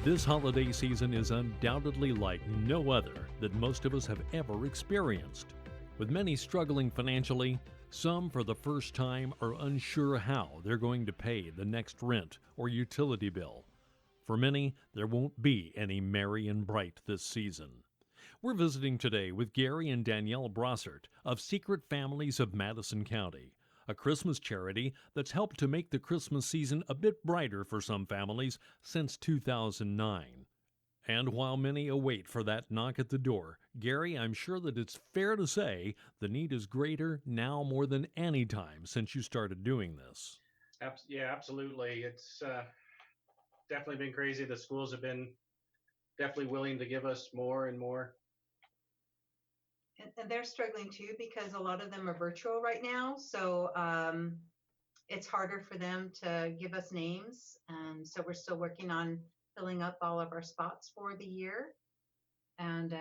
This holiday season is undoubtedly like no other that most of us have ever experienced. With many struggling financially, some for the first time are unsure how they're going to pay the next rent or utility bill. For many, there won't be any merry and bright this season. We're visiting today with Gary and Danielle Brossart of Secret Families of Madison County, a Christmas charity that's helped to make the Christmas season a bit brighter for some families since 2009. And while many await for that knock at the door, Gary, I'm sure that it's fair to say the need is greater now more than any time since you started doing this. Yeah, absolutely. It's definitely been crazy. The schools have been definitely willing to give us more and more. And they're struggling too because a lot of them are virtual right now. So it's harder for them to give us names. And so we're still working on filling up all of our spots for the year. And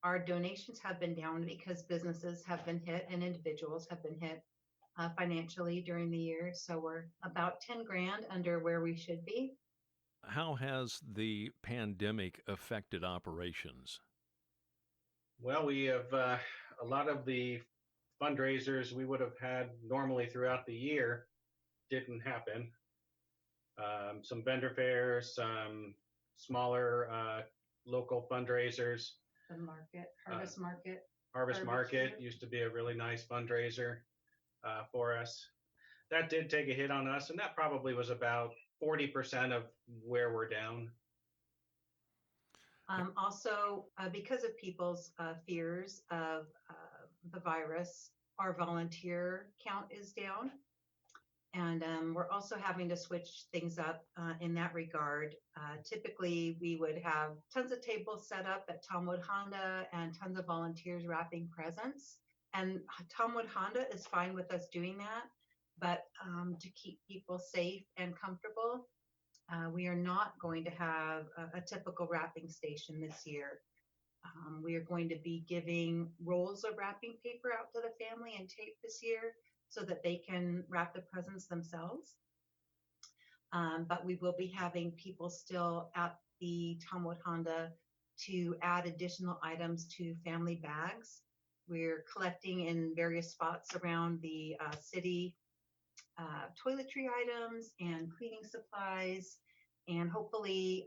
our donations have been down because businesses have been hit and individuals have been hit financially during the year. So we're about 10 grand under where we should be. How has the pandemic affected operations? Well, we have a lot of the fundraisers we would have had normally throughout the year didn't happen. Some vendor fairs, some smaller local fundraisers. The market, Harvest Market. Harvest Market used to be a really nice fundraiser for us. That did take a hit on us, and that probably was about 40% of where we're down. Also, because of people's fears of the virus, our volunteer count is down. And we're also having to switch things up in that regard. Typically, we would have tons of tables set up at Tomwood Honda and tons of volunteers wrapping presents. And Tomwood Honda is fine with us doing that. But to keep people safe and comfortable, we are not going to have a typical wrapping station this year. We are going to be giving rolls of wrapping paper out to the family and tape this year so that they can wrap the presents themselves. But we will be having people still at the Tomwood Honda to add additional items to family bags. We're collecting in various spots around the city toiletry items and cleaning supplies, and hopefully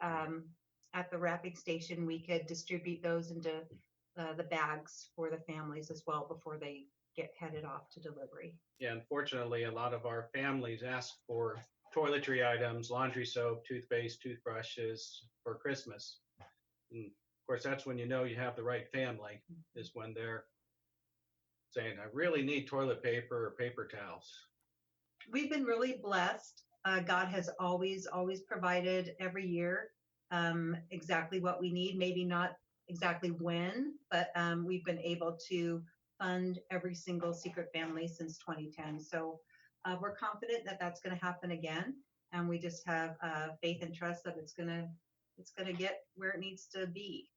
at the wrapping station we could distribute those into the bags for the families as well before they get headed off to delivery. Yeah, unfortunately, a lot of our families ask for toiletry items, laundry soap, toothpaste, toothbrushes for Christmas. And of course, that's when you know you have the right family, is when they're saying, I really need toilet paper or paper towels. We've been really blessed. God has always provided every year exactly what we need, maybe not exactly when, but we've been able to fund every single Secret family since 2010. So we're confident that that's going to happen again. And we just have faith and trust that it's going to get where it needs to be.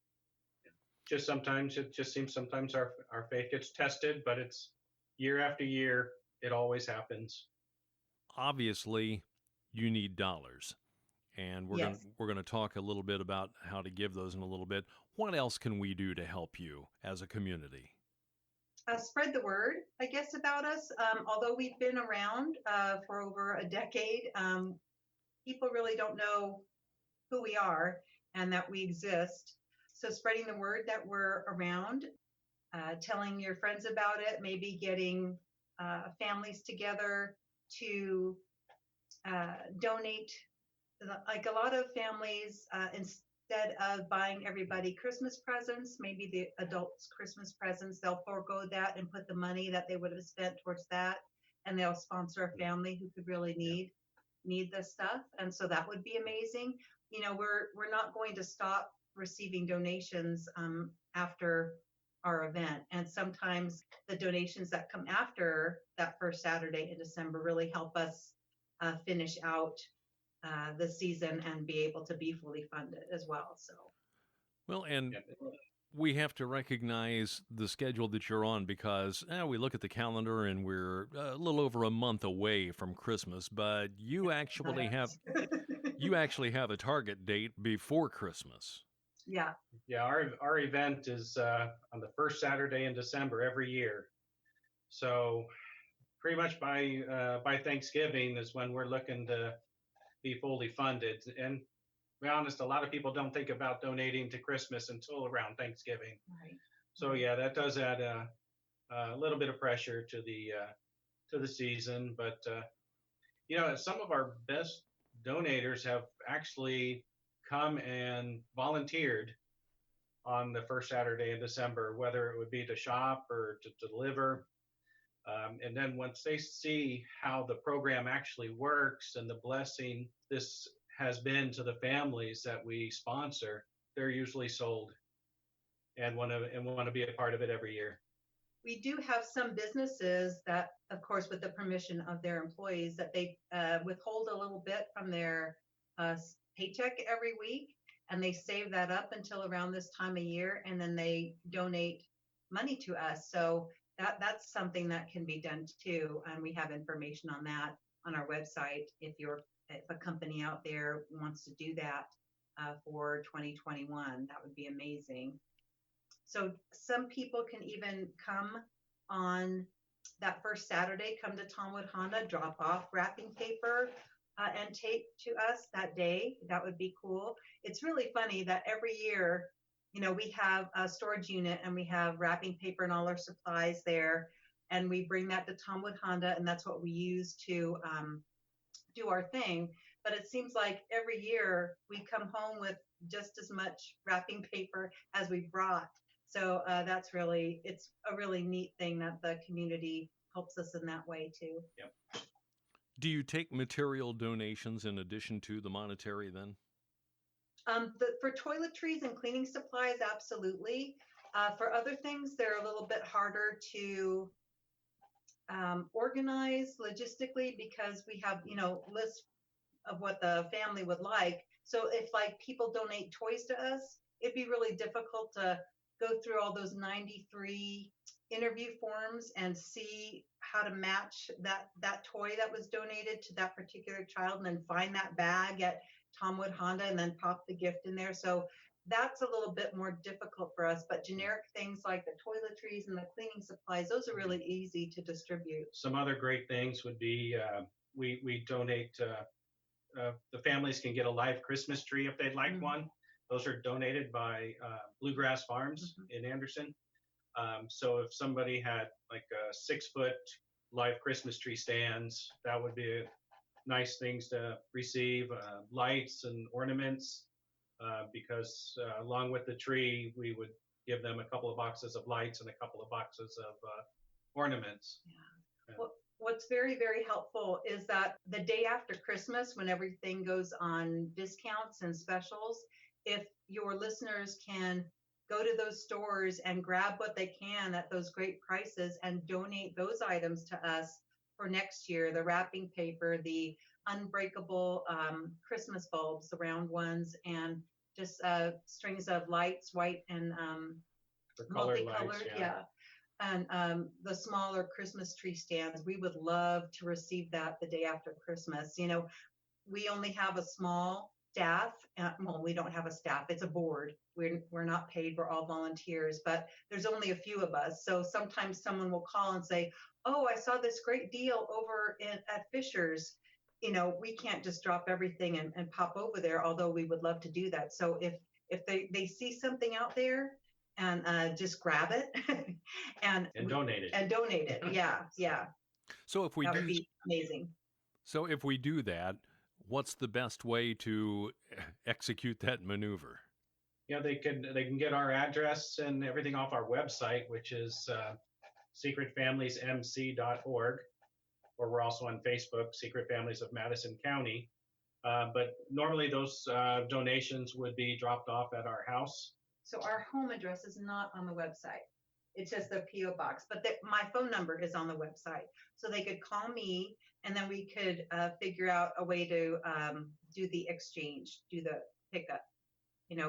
Just sometimes it just seems sometimes our faith gets tested, but it's year after year. It always happens. Obviously, you need dollars, and we're going to talk a little bit about how to give those in a little bit. What else can we do to help you as a community? Spread the word, I guess, about us. Although we've been around for over a decade, people really don't know who we are and that we exist. So spreading the word that we're around, telling your friends about it, maybe getting families together to donate. Like a lot of families, instead of buying everybody Christmas presents, maybe the adults' Christmas presents, they'll forego that and put the money that they would have spent towards that, and they'll sponsor a family who could really need this stuff. And so that would be amazing. You know, we're not going to stop receiving donations after our event, and sometimes the donations that come after that first Saturday in December really help us finish out the season and be able to be fully funded as well. So, well, and we have to recognize the schedule that you're on because we look at the calendar and we're a little over a month away from Christmas, but you actually have You actually have a target date before Christmas. Yeah. Yeah, our event is on the first Saturday in December every year. So pretty much by Thanksgiving is when we're looking to be fully funded. And to be honest, a lot of people don't think about donating to Christmas until around Thanksgiving. Right. So yeah, that does add a little bit of pressure to the season. But some of our best donators have actually come and volunteered on the first Saturday in December, whether it would be to shop or to deliver. And then once they see how the program actually works and the blessing this has been to the families that we sponsor, they're usually sold and want to be a part of it every year. We do have some businesses that, of course, with the permission of their employees, that they withhold a little bit from their paycheck every week, and they save that up until around this time of year, and then they donate money to us. So that's something that can be done too, and we have information on that on our website. If a company out there wants to do that for 2021, that would be amazing. So some people can even come on that first Saturday, come to Tomwood Honda, drop off wrapping paper and tape to us that day. That would be cool. It's really funny that every year, we have a storage unit and we have wrapping paper and all our supplies there. And we bring that to Tomwood Honda, and that's what we use to do our thing. But it seems like every year we come home with just as much wrapping paper as we brought. So it's a really neat thing that the community helps us in that way too. Yep. Do you take material donations in addition to the monetary then? For toiletries and cleaning supplies, absolutely. For other things, they're a little bit harder to organize logistically because we have, lists of what the family would like. So if people donate toys to us, it'd be really difficult to go through all those 93 interview forms and see how to match that toy that was donated to that particular child, and then find that bag at Tomwood Honda and then pop the gift in there. So that's a little bit more difficult for us, but generic things like the toiletries and the cleaning supplies, those are really easy to distribute. Some other great things would be we donate, the families can get a live Christmas tree if they'd like one. Those are donated by Bluegrass Farms in Anderson. So if somebody had like a 6-foot live Christmas tree stands, that would be nice things to receive. Lights and ornaments, because along with the tree, we would give them a couple of boxes of lights and a couple of boxes of ornaments. Yeah. What's very, very helpful is that the day after Christmas, when everything goes on discounts and specials, if your listeners can go to those stores and grab what they can at those great prices and donate those items to us for next year, the wrapping paper, the unbreakable Christmas bulbs, the round ones, and just strings of lights, white and multicolored, lights, yeah. And the smaller Christmas tree stands, we would love to receive that the day after Christmas. We only have a small staff. Well, we don't have a staff. It's a board. We're not paid. We're all volunteers, but there's only a few of us. So sometimes someone will call and say, "Oh, I saw this great deal over at Fisher's." We can't just drop everything and pop over there, although we would love to do that. So if they see something out there, and just grab it and donate it. And donate it. Yeah, yeah. So if we that would be amazing. So if we do that, what's the best way to execute that maneuver? They can get our address and everything off our website, which is secretfamiliesmc.org, or we're also on Facebook, Secret Families of Madison County. But normally those donations would be dropped off at our house. So our home address is not on the website. It's just the P.O. box, but my phone number is on the website. So they could call me, and then we could figure out a way to do the exchange, do the pickup.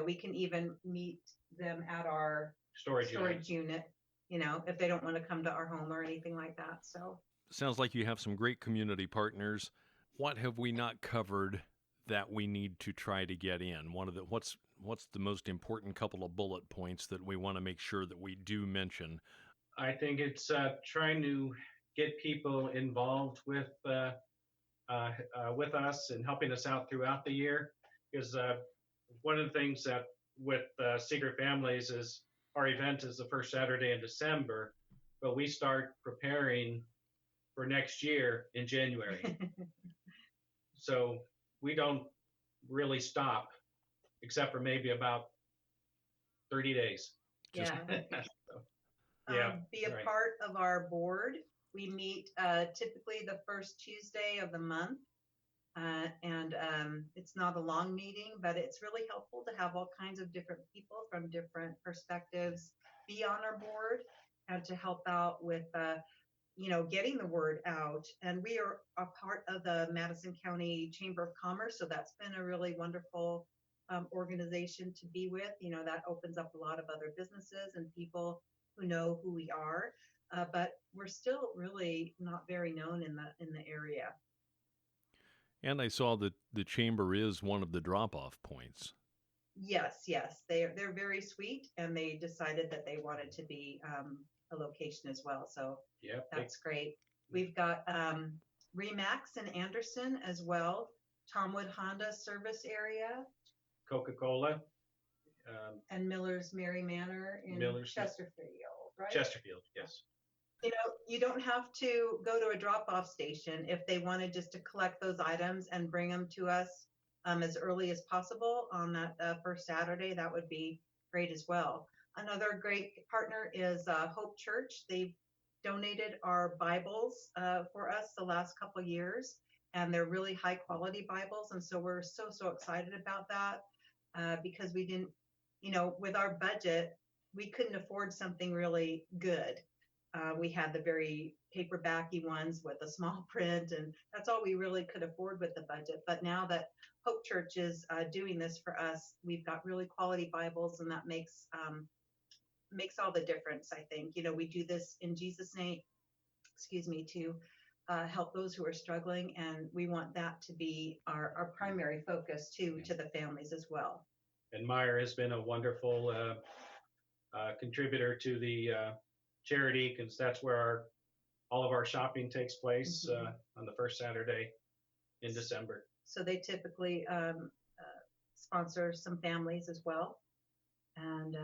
We can even meet them at our storage unit, if they don't want to come to our home or anything like that. So sounds like you have some great community partners. What have we not covered that we need to try to get in? What's the most important couple of bullet points that we want to make sure that we do mention? I think it's trying to get people involved with us and helping us out throughout the year. Because one of the things that with Secret Families is our event is the first Saturday in December, but we start preparing for next year in January. So we don't really stop except for maybe about 30 days. Yeah. So, yeah. Be a right. part of our board. We meet typically the first Tuesday of the month. And it's not a long meeting, but it's really helpful to have all kinds of different people from different perspectives be on our board and to help out with, getting the word out. And we are a part of the Madison County Chamber of Commerce, so that's been a really wonderful organization to be with. That opens up a lot of other businesses and people who know who we are, but we're still really not very known in the area. And I saw that the chamber is one of the drop-off points. Yes, they're very sweet, and they decided that they wanted to be a location as well. So Yep. that's great. We've got Remax in Anderson as well, Tomwood Honda service area, Coca-Cola. and Miller's Mary Manor in Chesterfield, right? Chesterfield, yes. You don't have to go to a drop-off station if they wanted just to collect those items and bring them to us as early as possible on that first Saturday. That would be great as well. Another great partner is Hope Church. They've donated our Bibles for us the last couple of years, and they're really high-quality Bibles, and so we're so excited about that because we didn't, with our budget, we couldn't afford something really good. We had the very paperbacky ones with a small print, and that's all we really could afford with the budget. But now that Hope Church is doing this for us, we've got really quality Bibles, and that makes all the difference, I think. We do this in Jesus' name, to help those who are struggling, and we want that to be our primary focus to the families as well. And Meyer has been a wonderful contributor to the charity, because that's where all of our shopping takes place on the first Saturday in December. So they typically sponsor some families as well. And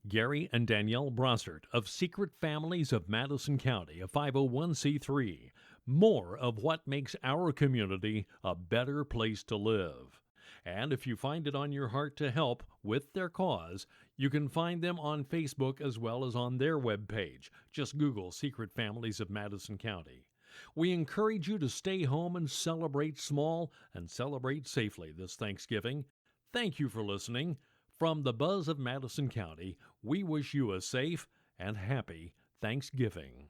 Gary and Danielle Brossart of Secret Families of Madison County, a 501c3. More of what makes our community a better place to live. And if you find it on your heart to help with their cause, you can find them on Facebook as well as on their webpage. Just Google Secret Families of Madison County. We encourage you to stay home and celebrate small and celebrate safely this Thanksgiving. Thank you for listening. From the buzz of Madison County, we wish you a safe and happy Thanksgiving.